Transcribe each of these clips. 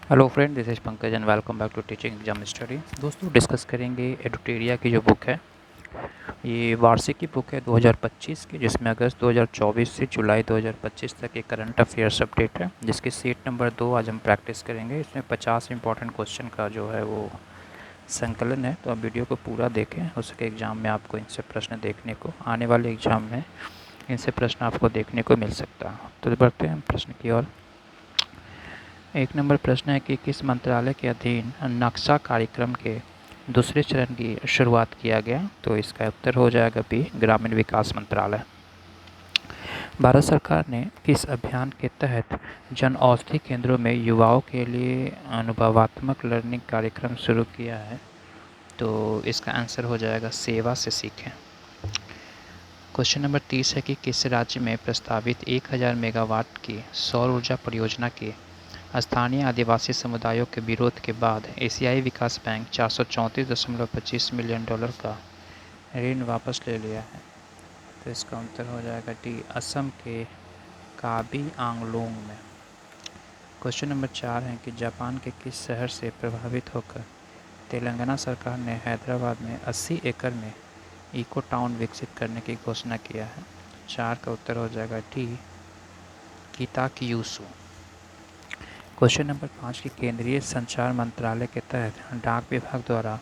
Hello friend, this is Pankaj and welcome back to teaching exam study. दोस्तों, discuss करेंगे एडुटेरिया की जो बुक है। ये वार्षिक की बुक है 2025 की, जिसमें अगस्त 2024 से जुलाई 2025 तक एक करंट अफेयर्स अपडेट है, जिसकी सीट नंबर 2 आज हम प्रैक्टिस करेंगे। इसमें 50 इंपॉर्टेंट क्वेश्चन का जो है वो संकलन है। तो आप वीडियो को पूरा देखें, हो सके एग्ज़ाम में आपको इनसे प्रश्न देखने को, आने वाले एग्ज़ाम में इनसे प्रश्न आपको देखने को मिल सकता है। तो बढ़ते हैं हम प्रश्न की ओर। एक नंबर प्रश्न है कि किस मंत्रालय के अधीन नक्शा कार्यक्रम के दूसरे चरण की शुरुआत किया गया? तो इसका उत्तर हो जाएगा बी, ग्रामीण विकास मंत्रालय। भारत सरकार ने किस अभियान के तहत जन औषधि केंद्रों में युवाओं के लिए अनुभवात्मक लर्निंग कार्यक्रम शुरू किया है? तो इसका आंसर हो जाएगा सेवा से सीखें। क्वेश्चन नंबर 30 है कि किस राज्य में प्रस्तावित 1000 मेगावाट की सौर ऊर्जा परियोजना की स्थानीय आदिवासी समुदायों के विरोध के बाद एशियाई विकास बैंक 434.25 मिलियन डॉलर का ऋण वापस ले लिया है? तो इसका उत्तर हो जाएगा डी, असम के काबी आंगलोंग में। क्वेश्चन नंबर 4 है कि जापान के किस शहर से प्रभावित होकर तेलंगाना सरकार ने हैदराबाद में 80 एकड़ में इको टाउन विकसित करने की घोषणा किया है? 4 का उत्तर हो जाएगा डी, किताकियूसू। क्वेश्चन नंबर 5 की केंद्रीय संचार मंत्रालय के तहत डाक विभाग द्वारा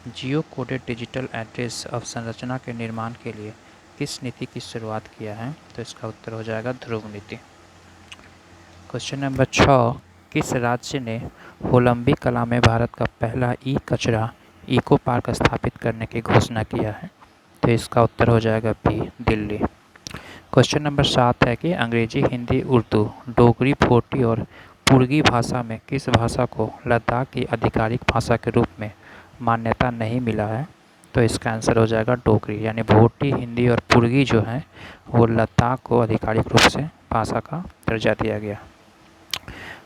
जियो कोडेड डिजिटल एड्रेस अवसंरचना के निर्माण के लिए किस नीति की शुरुआत किया है? तो इसका उत्तर हो जाएगा ध्रुव नीति। क्वेश्चन नंबर 6, किस राज्य ने होलंबी कला में भारत का पहला ई कचरा इको पार्क स्थापित करने की घोषणा किया है? तो इसका उत्तर हो जाएगा बी, दिल्ली। क्वेश्चन नंबर 7 है कि अंग्रेजी, हिंदी, उर्दू, डोगरी, भोटी और पुर्गी भाषा में किस भाषा को लद्दाख की आधिकारिक भाषा के रूप में मान्यता नहीं मिला है? तो इसका आंसर हो जाएगा डोगरी। यानी भोटी, हिंदी और पुर्गी जो है वो लद्दाख को आधिकारिक रूप से भाषा का दर्जा दिया गया।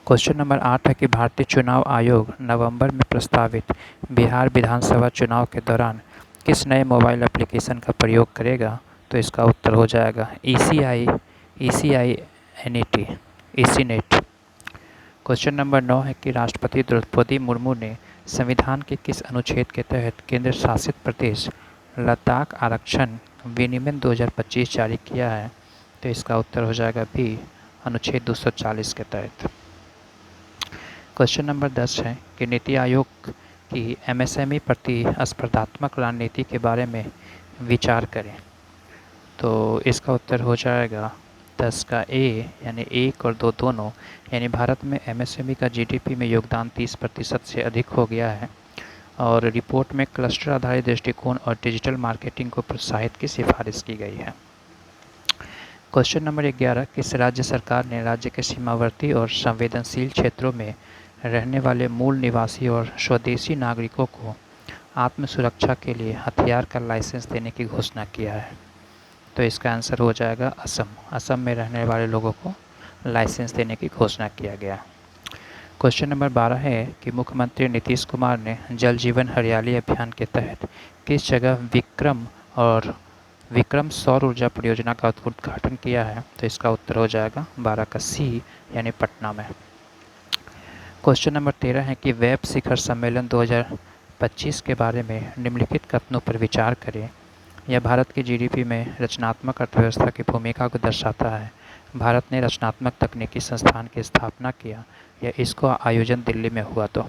क्वेश्चन नंबर 8 है कि भारतीय चुनाव आयोग नवंबर में प्रस्तावित बिहार विधानसभा चुनाव के दौरान किस नए मोबाइल एप्लीकेशन का प्रयोग करेगा? तो इसका उत्तर हो जाएगा ECINET। क्वेश्चन नंबर 9 है कि राष्ट्रपति द्रौपदी मुर्मू ने संविधान के किस अनुच्छेद के तहत केंद्र शासित प्रदेश लद्दाख आरक्षण विनियमन 2025 जारी किया है? तो इसका उत्तर हो जाएगा बी, अनुच्छेद 240 के तहत। क्वेश्चन नंबर 10 है कि नीति आयोग की MSME प्रतिस्पर्धात्मक रणनीति के बारे में विचार करें। तो इसका उत्तर हो जाएगा 10 का ए, यानी 1 और 2 दोनों। यानी भारत में MSME का GDP में योगदान 30% से अधिक हो गया है और रिपोर्ट में क्लस्टर आधारित दृष्टिकोण और डिजिटल मार्केटिंग को प्रोत्साहित की सिफारिश की गई है। क्वेश्चन नंबर 11, किस राज्य सरकार ने राज्य के सीमावर्ती और संवेदनशील क्षेत्रों में रहने वाले मूल निवासी और स्वदेशी नागरिकों को आत्म सुरक्षा के लिए हथियार का लाइसेंस देने की घोषणा किया है? तो इसका आंसर हो जाएगा असम। असम में रहने वाले लोगों को लाइसेंस देने की घोषणा किया गया। क्वेश्चन नंबर 12 है कि मुख्यमंत्री नीतीश कुमार ने जल जीवन हरियाली अभियान के तहत किस जगह विक्रम सौर ऊर्जा परियोजना का उद्घाटन किया है? तो इसका उत्तर हो जाएगा 12 का सी, यानी पटना में। क्वेश्चन नंबर 13 है कि वेब शिखर सम्मेलन 2025 के बारे में निम्नलिखित कथनों पर विचार करें। यह भारत की GDP में रचनात्मक अर्थव्यवस्था की भूमिका को दर्शाता है। भारत ने रचनात्मक तकनीकी संस्थान की स्थापना किया या इसको आयोजन दिल्ली में हुआ? तो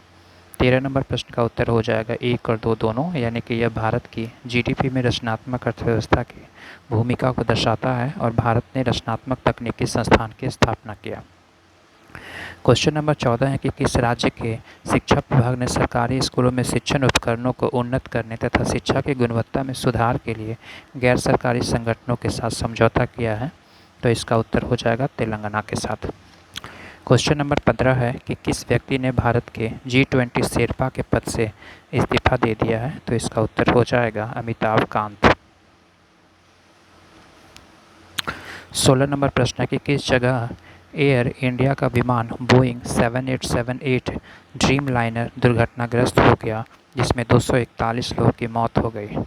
13 नंबर प्रश्न का उत्तर हो जाएगा 1 और 2 दोनों। यानी कि यह भारत की GDP में रचनात्मक अर्थव्यवस्था की भूमिका को दर्शाता है और भारत ने रचनात्मक तकनीकी संस्थान की स्थापना किया। क्वेश्चन नंबर 14 है कि किस राज्य के शिक्षा विभाग ने सरकारी स्कूलों में शिक्षण उपकरणों को उन्नत करने तथा शिक्षा की गुणवत्ता में सुधार के लिए गैर सरकारी संगठनों के साथ समझौता किया है? तो इसका उत्तर हो जाएगा तेलंगाना के साथ। क्वेश्चन नंबर 15 है कि किस व्यक्ति ने भारत के G20 शेरपा के पद से इस्तीफा दे दिया है? तो इसका उत्तर हो जाएगा अमिताभ कांत। 16 नंबर प्रश्न है कि किस जगह एयर इंडिया का विमान बोइंग 7878 ड्रीम लाइनर दुर्घटनाग्रस्त हो गया, जिसमें 241 लोगों की मौत हो गई?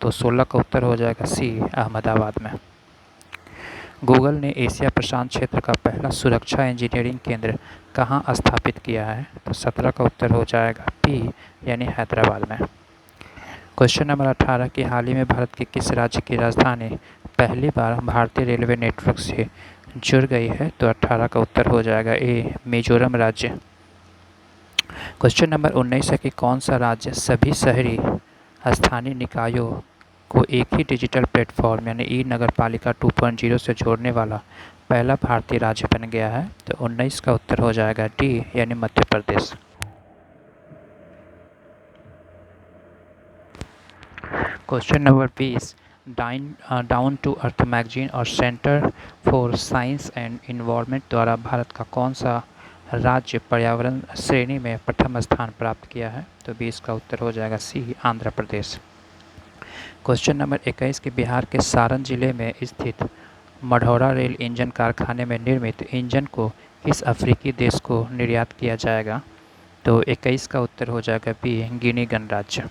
तो 16 का उत्तर हो जाएगा सी, अहमदाबाद में। गूगल ने एशिया प्रशांत क्षेत्र का पहला सुरक्षा इंजीनियरिंग केंद्र कहाँ स्थापित किया है? तो 17 का उत्तर हो जाएगा पी यानी हैदराबाद में। क्वेश्चन नंबर 18 की हाल ही में भारत के किस राज्य की राजधानी पहली बार भारतीय रेलवे नेटवर्क से जुड़ गई है? तो 18 का उत्तर हो जाएगा ए मिजोरम राज्य। क्वेश्चन नंबर 19 है कि कौन सा राज्य सभी शहरी स्थानीय निकायों को एक ही डिजिटल प्लेटफॉर्म यानी ई नगरपालिका 2.0 से जोड़ने वाला पहला भारतीय राज्य बन गया है? तो 19 का उत्तर हो जाएगा डी यानी Madhya Pradesh. Question number 20 Down to Earth magazine और Centre for Science and Environment द्वारा भारत का कौन सा राज्य पर्यावरण श्रेणी में प्रथम स्थान प्राप्त किया है? तो 20 का उत्तर हो जाएगा सी आंध्र प्रदेश। क्वेश्चन नंबर 21 के बिहार के सारण जिले में स्थित मढ़ौरा रेल इंजन कारखाने में निर्मित इंजन को किस अफ्रीकी देश को निर्यात किया जाएगा? तो 21 का उत्तर हो जाएगा बी गिनी गणराज्य।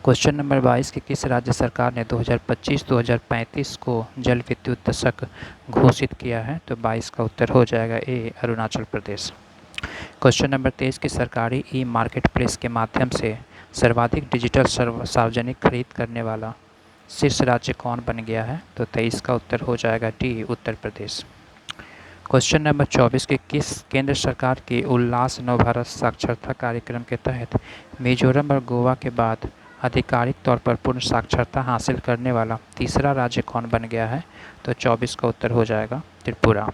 क्वेश्चन नंबर 22 की किस राज्य सरकार ने 2025-2035 को जल विद्युत दशक घोषित किया है? तो 22 का उत्तर हो जाएगा ए अरुणाचल प्रदेश। क्वेश्चन नंबर 23 की सरकारी ई मार्केट प्लेस के माध्यम से सर्वाधिक डिजिटल सार्वजनिक खरीद करने वाला शीर्ष राज्य कौन बन गया है? तो 23 का उत्तर हो जाएगा D Uttar Pradesh. Question number 24 की किस केंद्र सरकार के उल्लास नव भारत साक्षरता कार्यक्रम के तहत मिजोरम और गोवा के बाद आधिकारिक तौर पर पूर्ण साक्षरता हासिल करने वाला तीसरा राज्य कौन बन गया है? तो 24 का उत्तर हो जाएगा त्रिपुरा।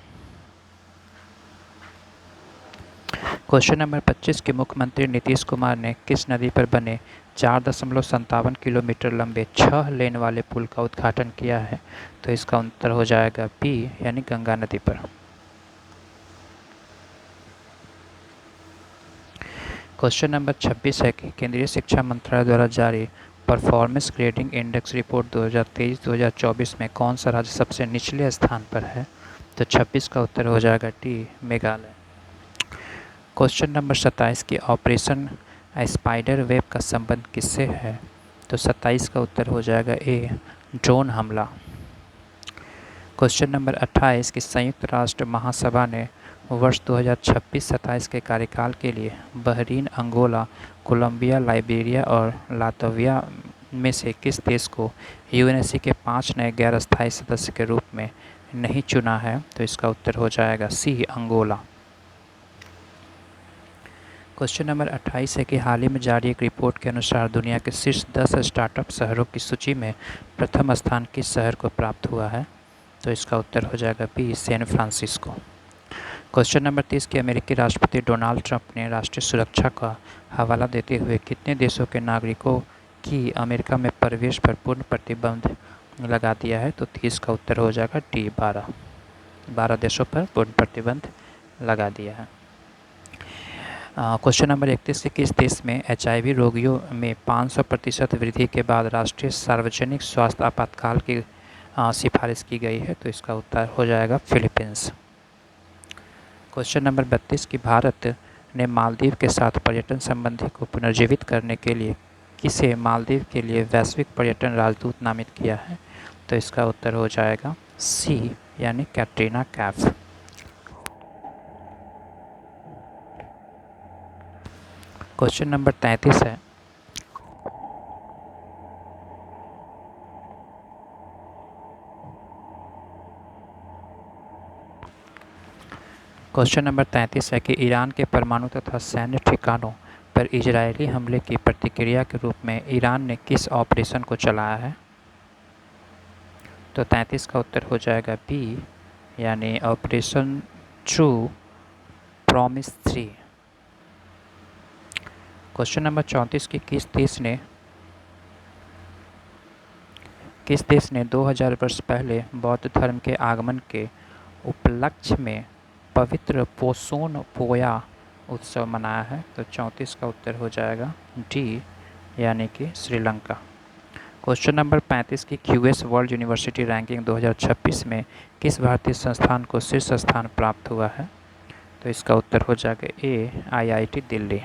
क्वेश्चन नंबर 25 के मुख्यमंत्री नीतीश कुमार ने किस नदी पर बने 4.57 किलोमीटर लंबे 6 लेन वाले पुल का उद्घाटन किया है? तो इसका उत्तर हो जाएगा बी यानी गंगा नदी पर। क्वेश्चन नंबर 26 है कि केंद्रीय शिक्षा मंत्रालय द्वारा जारी परफॉर्मेंस ग्रेडिंग इंडेक्स रिपोर्ट 2023-2024 में कौन सा राज्य सबसे निचले स्थान पर है? तो 26 का उत्तर हो जाएगा डी मेघालय। क्वेश्चन नंबर 27 की ऑपरेशन स्पाइडर वेब का संबंध किससे है? तो 27 का उत्तर हो जाएगा ए ड्रोन हमला। क्वेश्चन नंबर 28 की संयुक्त राष्ट्र महासभा ने वर्ष 2026-27 के कार्यकाल के लिए बहरीन, अंगोला, कोलंबिया, लाइबेरिया और लातविया में से किस देश को यूएनएससी के 5 नए गैर अस्थायी सदस्य के रूप में नहीं चुना है? तो इसका उत्तर हो जाएगा सी अंगोला। क्वेश्चन नंबर 28 है कि हाल ही में जारी एक रिपोर्ट के अनुसार दुनिया के शीर्ष 10 स्टार्टअप शहरों की सूची में प्रथम स्थान किस शहर को प्राप्त हुआ है? तो इसका उत्तर हो जाएगा B San Francisco. Question number 30 के अमेरिकी राष्ट्रपति डोनाल्ड ट्रंप ने राष्ट्रीय सुरक्षा का हवाला देते हुए कितने देशों के नागरिकों की अमेरिका में प्रवेश पर पूर्ण प्रतिबंध लगा दिया है? तो 30 का उत्तर हो जाएगा डी 12 देशों पर पूर्ण प्रतिबंध लगा दिया है। क्वेश्चन नंबर 31 के किस देश में HIV रोगियों में 500% वृद्धि के बाद राष्ट्रीय सार्वजनिक स्वास्थ्य आपातकाल की सिफारिश की गई है? तो इसका उत्तर हो जाएगा फिलीपींस। क्वेश्चन नंबर 32 की भारत ने मालदीव के साथ पर्यटन संबंधी को पुनर्जीवित करने के लिए किसे मालदीव के लिए वैश्विक पर्यटन राजदूत नामित किया है? तो इसका उत्तर हो जाएगा सी यानी कैटरीना कैफ। क्वेश्चन नंबर 33 है कि ईरान के परमाणु तथा सैन्य ठिकानों पर इजरायली हमले की प्रतिक्रिया के रूप में ईरान ने किस ऑपरेशन को चलाया है? तो 33 का उत्तर हो जाएगा बी यानी operation true promise 3। Question number 34 की किस देश ने 2000 वर्ष पहले बौद्ध धर्म के आगमन के उपलक्ष्य में पवित्र पोसोन पोया उत्सव मनाया है? तो 34 का उत्तर हो जाएगा डी यानी कि श्रीलंका। क्वेश्चन नंबर 35 की QS वर्ल्ड यूनिवर्सिटी रैंकिंग 2026 में किस भारतीय संस्थान को शीर्ष स्थान प्राप्त हुआ है? तो इसका उत्तर हो जाएगा ए IIT दिल्ली।